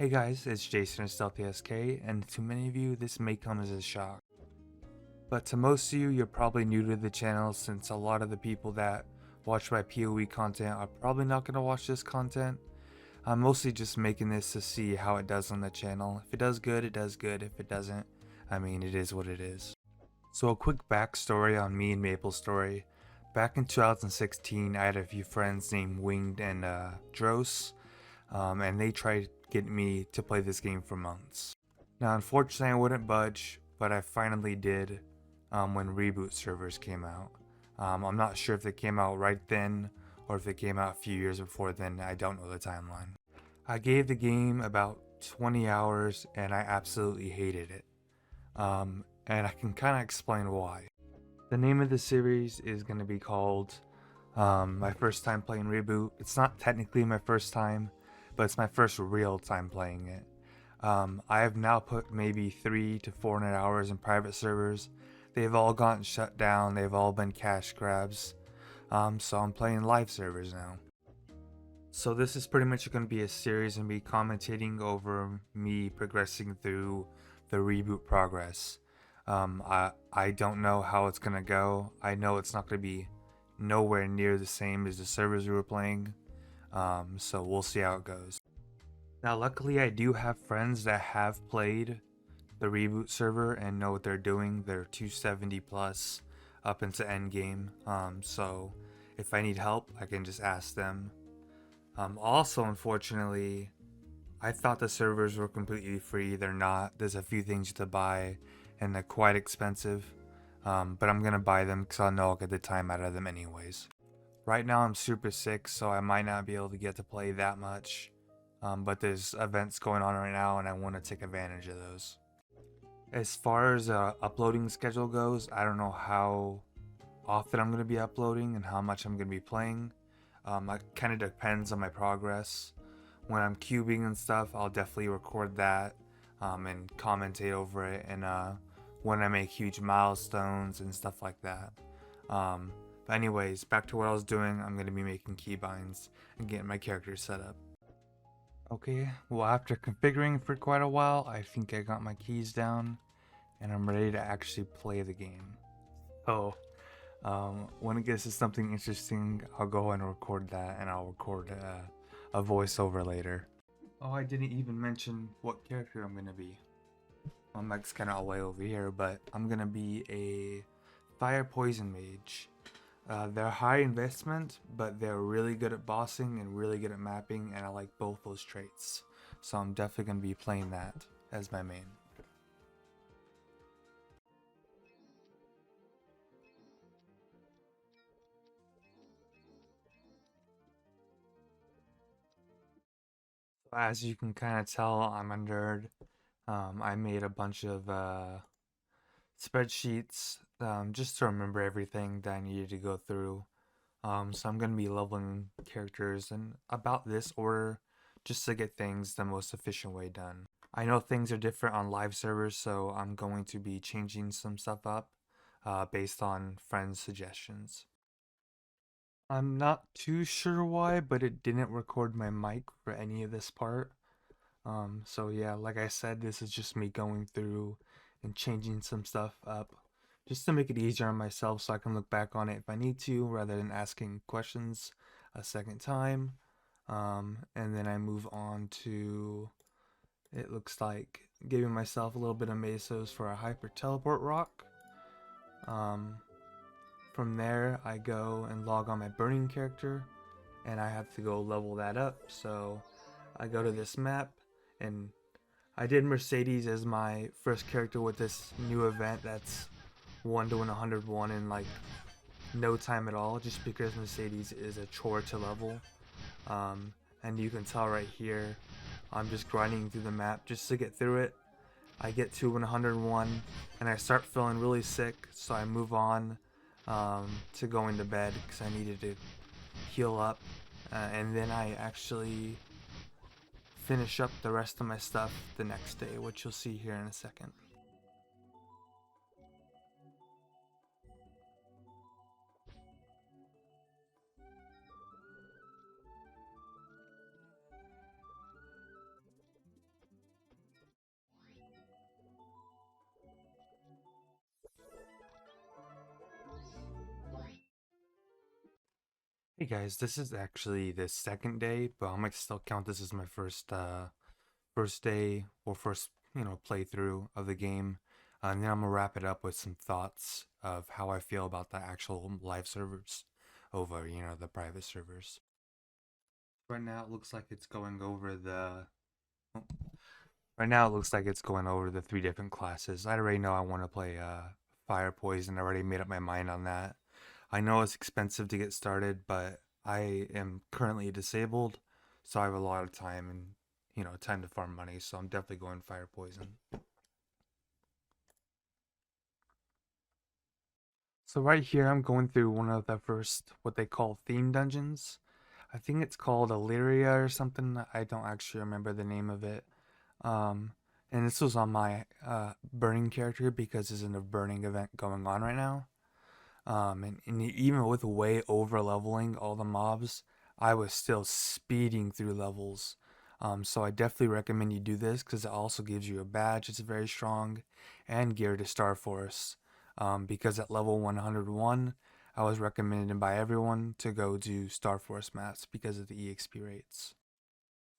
Hey guys, it's Jason of StealthySK, and to many of you, this may come as a shock. But to most of you, you're probably new to the channel since a lot of the people that watch my PoE content are probably not going to watch this content. I'm mostly just making this to see how it does on the channel. If it does good, it does good. If it doesn't, I mean, it is what it is. So a quick backstory on me and Maplestory. Back in 2016, I had a few friends named Winged and Dros, and they tried getting me to play this game for months. Now, unfortunately, I wouldn't budge, but I finally did when Reboot servers came out. I'm not sure if they came out right then or if they came out a few years before then. I don't know the timeline. I gave the game about 20 hours and I absolutely hated it. And I can kind of explain why. The name of the series is going to be called my first time playing Reboot. It's not technically my first time, but it's my first real time playing it. I have now put maybe 300 to 400 hours in private servers. They've all gotten shut down. They've all been cash grabs. So I'm playing live servers now. So this is pretty much going to be a series and be commentating over me progressing through the Reboot progress. I don't know how it's going to go. I know it's not going to be nowhere near the same as the servers we were playing. So we'll see how it goes. Now luckily I do have friends that have played the Reboot server and know what they're doing. They're 270 plus up into endgame. So if I need help, I can just ask them. Also, unfortunately, I thought the servers were completely free. They're not. There's a few things to buy and they're quite expensive. But I'm gonna buy them because I know I'll get the time out of them anyways. Right now I'm super sick, so I might not be able to get to play that much. But there's events going on right now and I want to take advantage of those. As far as uploading schedule goes, I don't know how often I'm going to be uploading and how much I'm going to be playing. It kind of depends on my progress. When I'm cubing and stuff, I'll definitely record that and commentate over it, and when I make huge milestones and stuff like that. But anyways, back to what I was doing. I'm going to be making keybinds and getting my character set up. Okay, well after configuring for quite a while, I think I got my keys down and I'm ready to actually play the game. Oh, when it gets to something interesting, I'll go and record that, and I'll record a voiceover later. Oh, I didn't even mention what character I'm gonna be. My mic's kind of all the way over here, but I'm gonna be a fire poison mage. They're high investment, but they're really good at bossing and really good at mapping, and I like both those traits. So I'm definitely gonna be playing that as my main. As you can kind of tell, I'm a nerd. I made a bunch of spreadsheets just to remember everything that I needed to go through. So I'm going to be leveling characters in about this order just to get things the most efficient way done. I know things are different on live servers, so I'm going to be changing some stuff up based on friends' suggestions. I'm not too sure why, but it didn't record my mic for any of this part. So yeah, like I said, this is just me going through and changing some stuff up just to make it easier on myself so I can look back on it if I need to, rather than asking questions a second time. And then I move on to, it looks like, giving myself a little bit of mesos for a hyper teleport rock. From there, I go and log on my burning character, and I have to go level that up. So I go to this map, and I did Mercades as my first character with this new event that's 1 to 101 in like no time at all, just because Mercades is a chore to level. And you can tell right here, I'm just grinding through the map just to get through it. I get to 101 and I start feeling really sick, so I move on to going to bed because I needed to heal up, and then I actually finish up the rest of my stuff the next day, which you'll see here in a second. Hey guys, this is actually the second day, but I'm gonna still count this as my first day or first playthrough of the game. And then I'm gonna wrap it up with some thoughts of how I feel about the actual live servers over the private servers. Right now it looks like it's going over the oh, right now it looks like it's going over the three different classes. I already know I want to play fire poison. I already made up my mind on that. I know it's expensive to get started, but I am currently disabled, so I have a lot of time and time to farm money. So I'm definitely going fire poison. So right here, I'm going through one of the first what they call theme dungeons. I think it's called Illyria or something. I don't actually remember the name of it. Um, and this was on my burning character because there's a burning event going on right now. And even with way over leveling all the mobs, I was still speeding through levels. So I definitely recommend you do this because it also gives you a badge. It's very strong and gear to Star Force. Because at level 101, I was recommended by everyone to go do Star Force maps because of the EXP rates.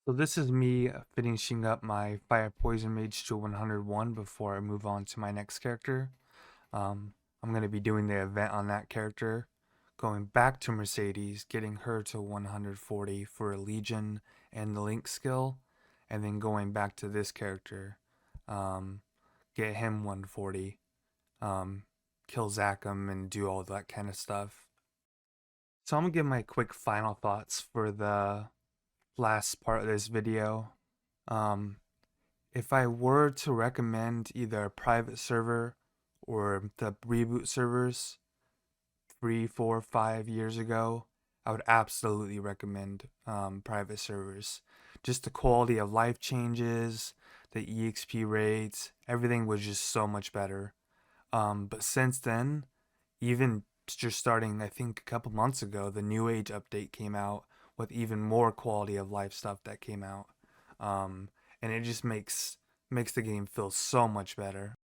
So this is me finishing up my Fire Poison Mage to 101 before I move on to my next character. Um, I'm going to be doing the event on that character, going back to Mercades, getting her to 140 for a Legion and the Link skill, and then going back to this character, um, get him 140, um, kill Zachem, and do all that kind of stuff. So I'm going to give my quick final thoughts for the last part of this video. Um, if I were to recommend either a private server or the reboot servers 3, 4, 5 years ago, I would absolutely recommend private servers. Just the quality of life changes, the EXP rates, everything was just so much better. But since then, even just starting, I think a couple months ago, the New Age update came out with even more quality of life stuff that came out, um, and it just makes the game feel so much better.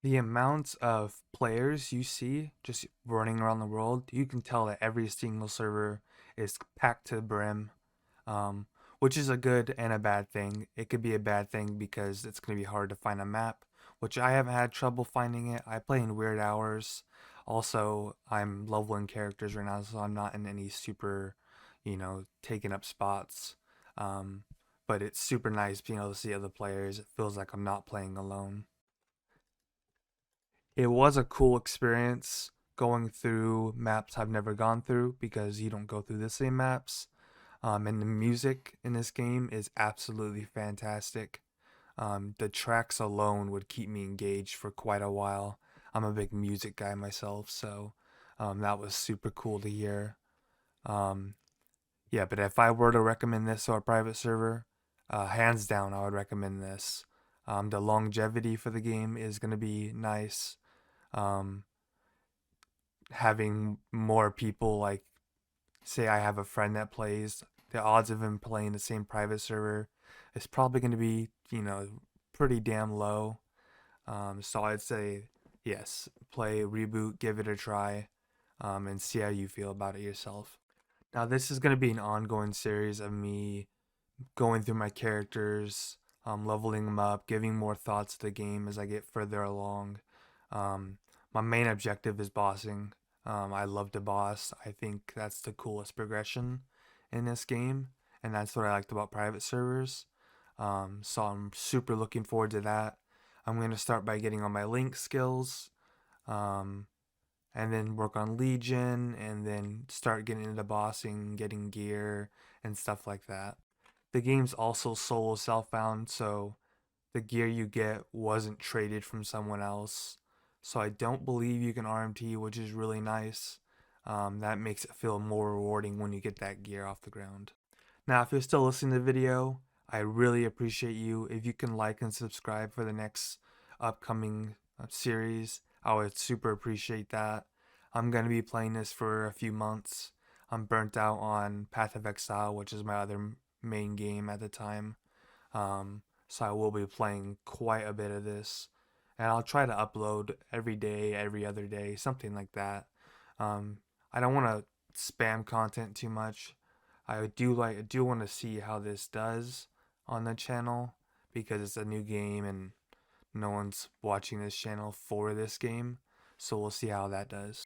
The amount of players you see just running around the world, you can tell that every single server is packed to the brim, um, which is a good and a bad thing. It could be a bad thing because it's going to be hard to find a map, which I haven't had trouble finding it. I play in weird hours. Also, I'm leveling characters right now, so I'm not in any super, taking up spots. Um, but it's super nice being able to see other players. It feels like I'm not playing alone. It was a cool experience going through maps I've never gone through because you don't go through the same maps. And the music in this game is absolutely fantastic. The tracks alone would keep me engaged for quite a while. I'm a big music guy myself, so that was super cool to hear. Um, yeah, but if I were to recommend this to a private server, hands down, I would recommend this. The longevity for the game is going to be nice. Um, Having more people, like, say I have a friend that plays, the odds of him playing the same private server is probably going to be, pretty damn low. So I'd say yes, play Reboot, give it a try, and see how you feel about it yourself. Now, this is going to be an ongoing series of me going through my characters, leveling them up, giving more thoughts to the game as I get further along. Um, my main objective is bossing. I love to boss. I think that's the coolest progression in this game, and that's what I liked about private servers. So I'm super looking forward to that. I'm going to start by getting on my link skills, um, and then work on Legion, and then start getting into bossing, getting gear, and stuff like that. The game's also solo self-bound, so the gear you get wasn't traded from someone else. So I don't believe you can RMT, which is really nice. That makes it feel more rewarding when you get that gear off the ground. Now, if you're still listening to the video, I really appreciate you. If you can like and subscribe for the next upcoming series, I would super appreciate that. I'm going to be playing this for a few months. I'm burnt out on Path of Exile, which is my other main game at the time. So I will be playing quite a bit of this. And I'll try to upload every day, every other day, something like that. I don't want to spam content too much. I do want to see how this does on the channel because it's a new game and no one's watching this channel for this game. So we'll see how that does.